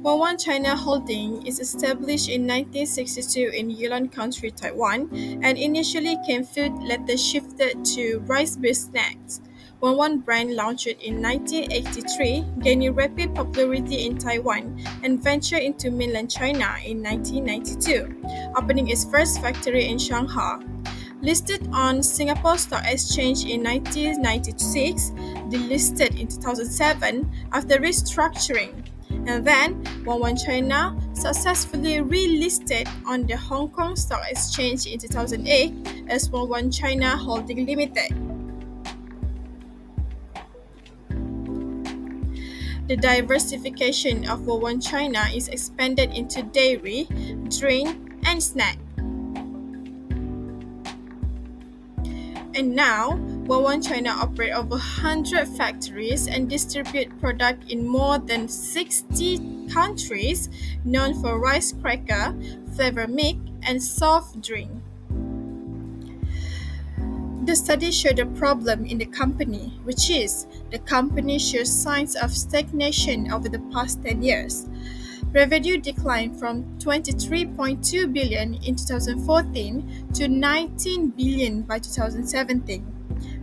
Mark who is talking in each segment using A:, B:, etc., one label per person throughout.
A: One China Holding is established in 1962 in Yulin County, Taiwan, and initially came food, later shifted to rice-based snacks. One brand launched in 1983, gaining rapid popularity in Taiwan, and ventured into mainland China in 1992, opening its first factory in Shanghai. Listed on Singapore Stock Exchange in 1996, delisted in 2007 after restructuring, and then One China successfully relisted on the Hong Kong Stock Exchange in 2008 as One China Holding Limited. The diversification of One China is expanded into dairy, drink, and snack. And now, One China operate over 100 factories and distribute product in more than 60 countries, known for rice cracker, flavor milk, and soft drink. The study showed a problem in the company, which is the company shows signs of stagnation over the past 10 years. Revenue declined from 23.2 billion in 2014 to 19 billion by 2017,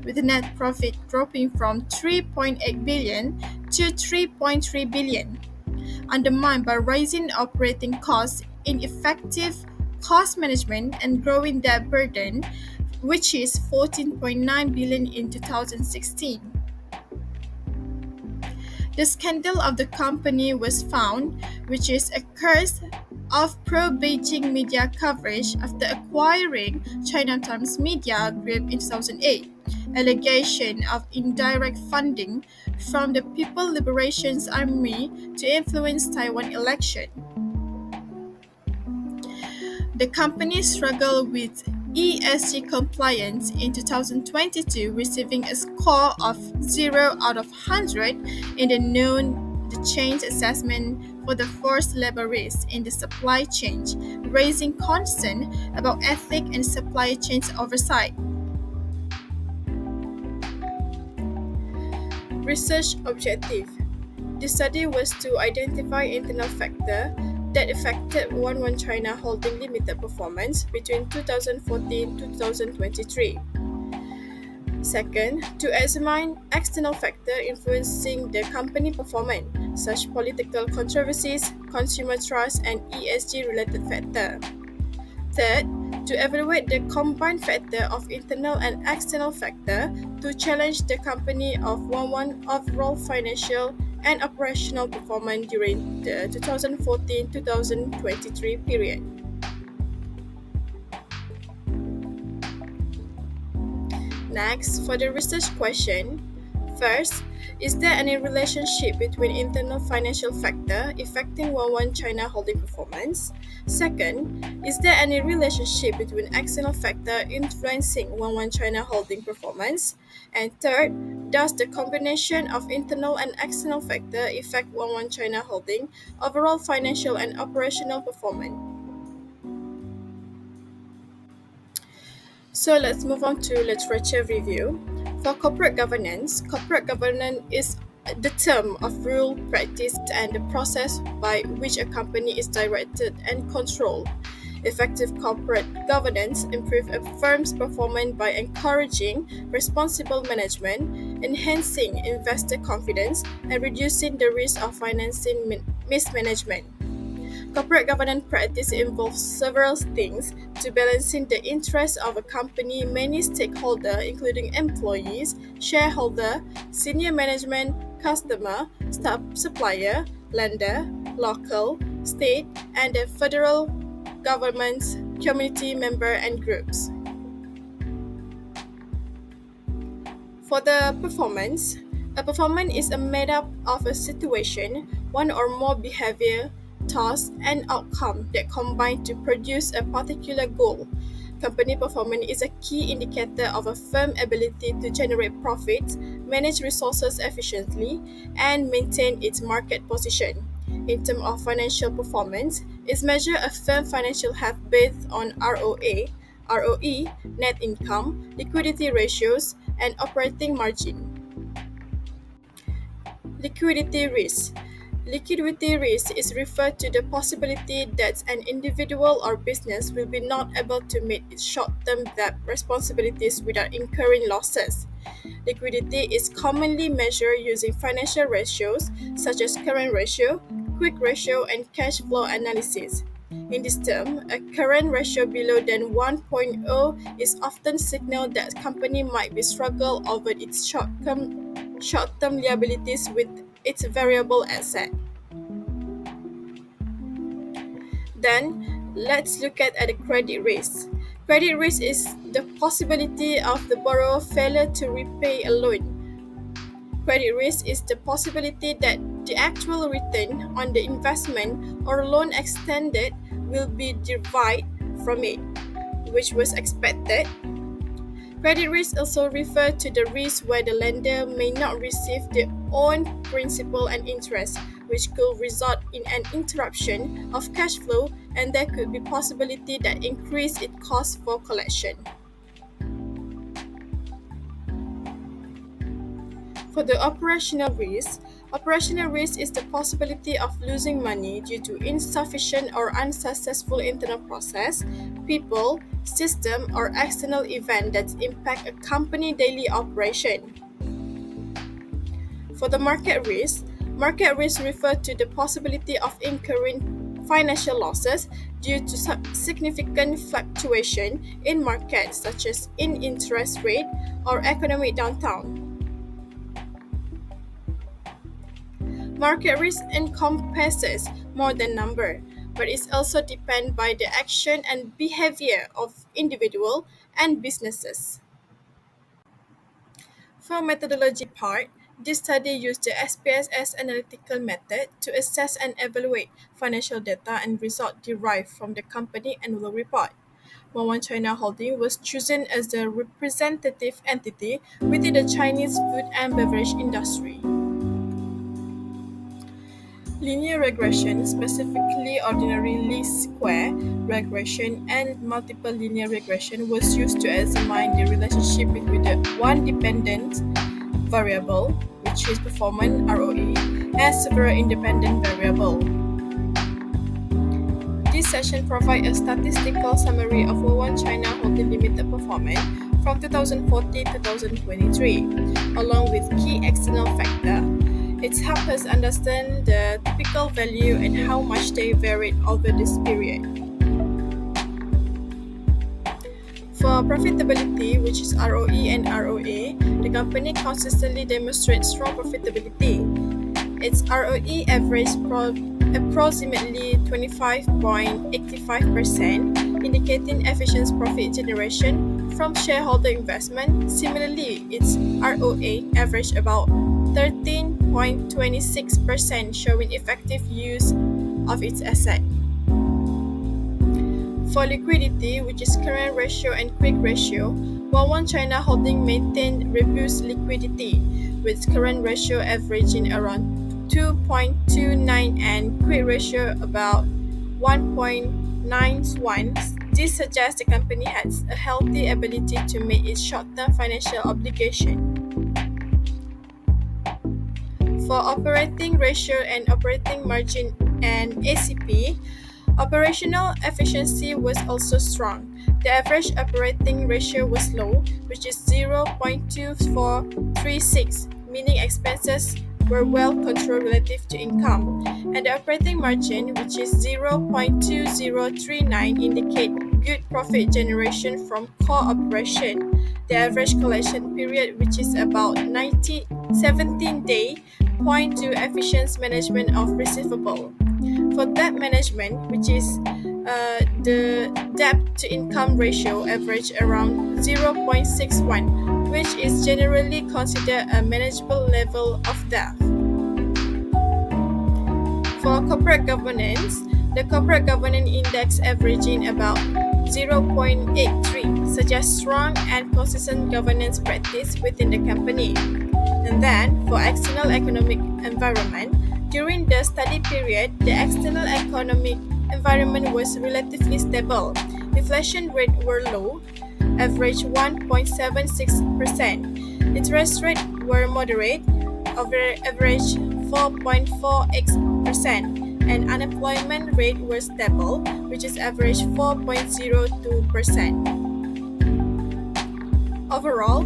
A: with the net profit dropping from 3.8 billion to 3.3 billion, undermined by rising operating costs, ineffective cost management, and growing debt burden, which is 14.9 billion in 2016. The scandal of the company was found, which is a curse of pro-Beijing media coverage after acquiring China Times Media Group in 2008, allegation of indirect funding from the People Liberation Army to influence Taiwan election. The company struggled with ESG compliance in 2022, receiving a score of 0 out of 100 in the change assessment for the forced labor risk in the supply chain, raising concern about ethics and supply chain oversight. Research objective. The study was to identify internal factors that affected One China Holding Limited performance between 2014 to 2023. Second, to examine external factors influencing the company performance, such political controversies, consumer trust, and ESG-related factors. Third, to evaluate the combined factor of internal and external factors to challenge the company of One overall financial and operational performance during the 2014-2023 period. Next, for the research question, first, is there any relationship between internal financial factor affecting One China Holding performance? Second, is there any relationship between external factor influencing One China Holding performance? And third, does the combination of internal and external factor affect One China Holding overall financial and operational performance? So let's move on to literature review. For corporate governance is the term of rule, practice, and the process by which a company is directed and controlled. Effective corporate governance improves a firm's performance by encouraging responsible management, enhancing investor confidence, and reducing the risk of financing mismanagement. Corporate governance practice involves several things to balancing the interests of a company, many stakeholders, including employees, shareholder, senior management, customer, supplier, lender, local, state, and the federal governments, community member, and groups. For the performance, a performance is made up of a situation, one or more behavior, tasks, and outcome that combine to produce a particular goal. Company performance is a key indicator of a firm's ability to generate profits, manage resources efficiently, and maintain its market position. In terms of financial performance, it measures a firm's financial health based on ROE, net income, liquidity ratios, and operating margin. Liquidity risk. Liquidity risk is referred to the possibility that an individual or business will be not able to meet its short-term debt responsibilities without incurring losses. Liquidity is commonly measured using financial ratios such as current ratio, quick ratio, and cash flow analysis. In this term, a current ratio below than 1.0 is often signaled that a company might be struggle over its short-term liabilities with its variable asset. Then, let's look at the credit risk. Credit risk is the possibility of the borrower failure to repay a loan. Credit risk is the possibility that the actual return on the investment or loan extended will be derived from it, which was expected. Credit risk also refers to the risk where the lender may not receive their own principal and interest, which could result in an interruption of cash flow, and there could be possibility that increase its cost for collection. For the operational risk is the possibility of losing money due to insufficient or unsuccessful internal process, people, system, or external event that impact a company daily operation. For the market risk refer to the possibility of incurring financial losses due to significant fluctuation in markets such as in interest rate or economic downturn. Market risk encompasses more than number, but it also depends by the action and behavior of individual and businesses. For methodology part, this study used the SPSS analytical method to assess and evaluate financial data and results derived from the company annual report. One China Holding was chosen as the representative entity within the Chinese food and beverage industry. Linear regression, specifically ordinary least square regression and multiple linear regression, was used to examine the relationship between the one dependent variable, which is performance ROE, and several independent variables. This session provides a statistical summary of One China Holding Limited performance from 2014-2023, along with key external factors. It helps us understand the typical value and how much they varied over this period. For profitability, which is ROE and ROA, the company consistently demonstrates strong profitability. Its ROE averaged approximately 25.85%, indicating efficient profit generation from shareholder investment. Similarly, its ROA averaged about 13.26%, showing effective use of its asset. For liquidity, which is current ratio and quick ratio, One China Holding maintained robust liquidity, with current ratio averaging around 2.29 and quick ratio about 1.91. This suggests the company has a healthy ability to meet its short-term financial obligation. For operating ratio and operating margin and ACP, operational efficiency was also strong. The average operating ratio was low, which is 0.2436, meaning expenses were well controlled relative to income, and the operating margin, which is 0.2039, indicate good profit generation from core operation. The average collection period, which is about 17 days, point to efficient management of receivable. For debt management, which is the debt to income ratio, average around 0.61, which is generally considered a manageable level of debt. For corporate governance, the corporate governance index averaging about 0.83 suggests strong and consistent governance practice within the company. And then, for external economic environment, during the study period, the external economic environment was relatively stable. Inflation rates were low, average 1.76%. Interest rates were moderate, average 4.48%, and unemployment rate were stable, which is average 4.02%. Overall,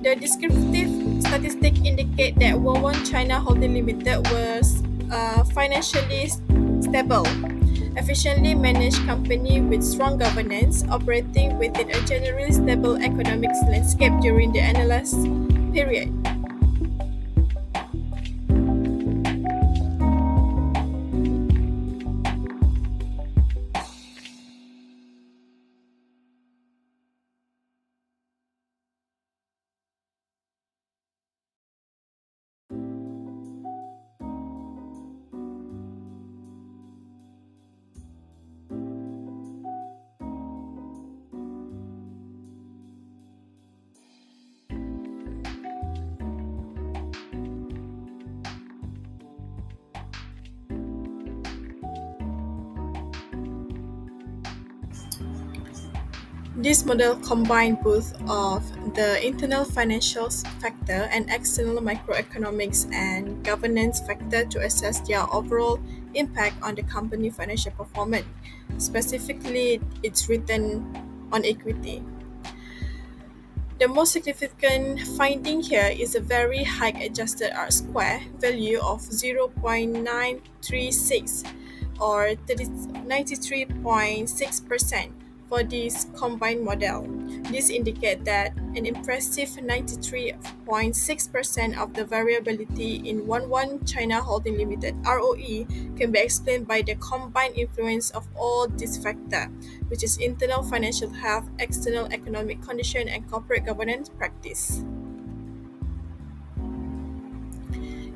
A: the descriptive statistics indicate that Wawon China Holding Limited was financially stable, efficiently managed company with strong governance, operating within a generally stable economic landscape during the analysis period. This model combined both of the internal financial factor and external microeconomics and governance factor to assess their overall impact on the company financial performance, specifically its return on equity. The most significant finding here is a very high adjusted R square value of 0.936 or 93.6% for this combined model. This indicates that an impressive 93.6% of the variability in 1 China Holding Limited ROE can be explained by the combined influence of all these factors, which is internal financial health, external economic condition, and corporate governance practice.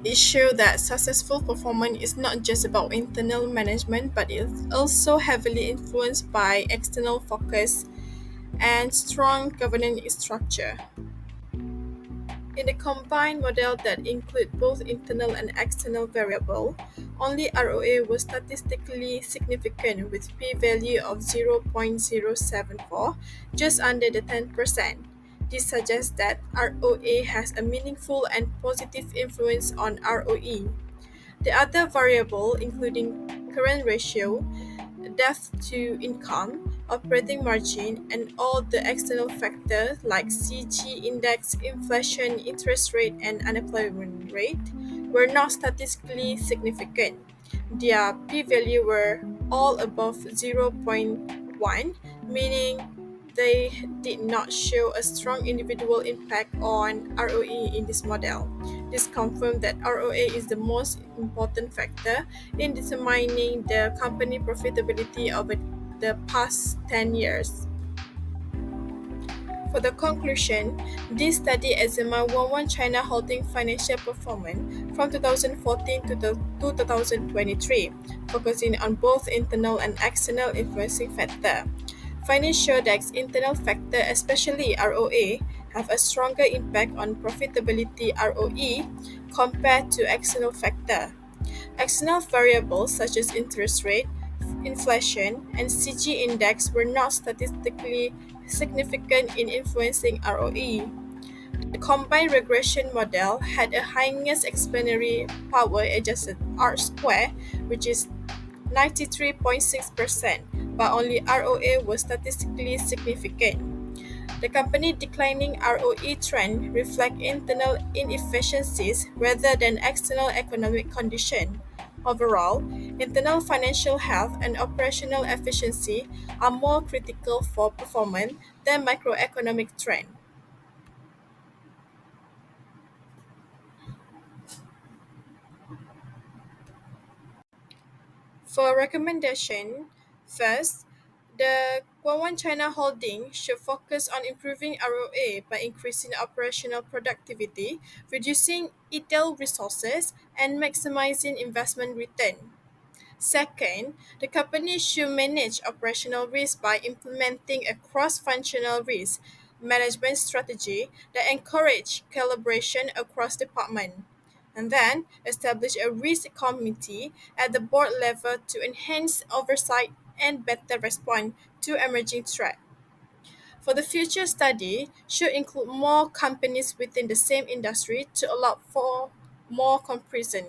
A: It showed that successful performance is not just about internal management, but is also heavily influenced by external focus and strong governance structure. In the combined model that include both internal and external variable, only ROA was statistically significant with p-value of 0.074, just under the 10%. This suggests that ROA has a meaningful and positive influence on ROE. The other variable, including current ratio, debt to income, operating margin, and all the external factors like CG index, inflation, interest rate, and unemployment rate, were not statistically significant. Their p-value were all above zero point 0.1, meaning they did not show a strong individual impact on ROE in this model. This confirmed that ROA is the most important factor in determining the company profitability over the past 10 years. For the conclusion, this study examined One China Holding financial performance from 2014 to 2023, focusing on both internal and external influencing factors. Findings show that internal factors, especially ROA, have a stronger impact on profitability ROE compared to external factors. External variables such as interest rate, inflation, and CG index were not statistically significant in influencing ROE. The combined regression model had a highest explanatory power adjusted R square, which is 93.6%, but only ROA was statistically significant. The company declining ROE trend reflect internal inefficiencies rather than external economic condition. Overall, internal financial health and operational efficiency are more critical for performance than macroeconomic trend. For recommendation, first, the Guangwan China Holding should focus on improving ROA by increasing operational productivity, reducing ETL resources, and maximizing investment return. Second, the company should manage operational risk by implementing a cross-functional risk management strategy that encourage collaboration across departments. And then establish a risk committee at the board level to enhance oversight and better respond to emerging threats. For the future study, should include more companies within the same industry to allow for more comparison.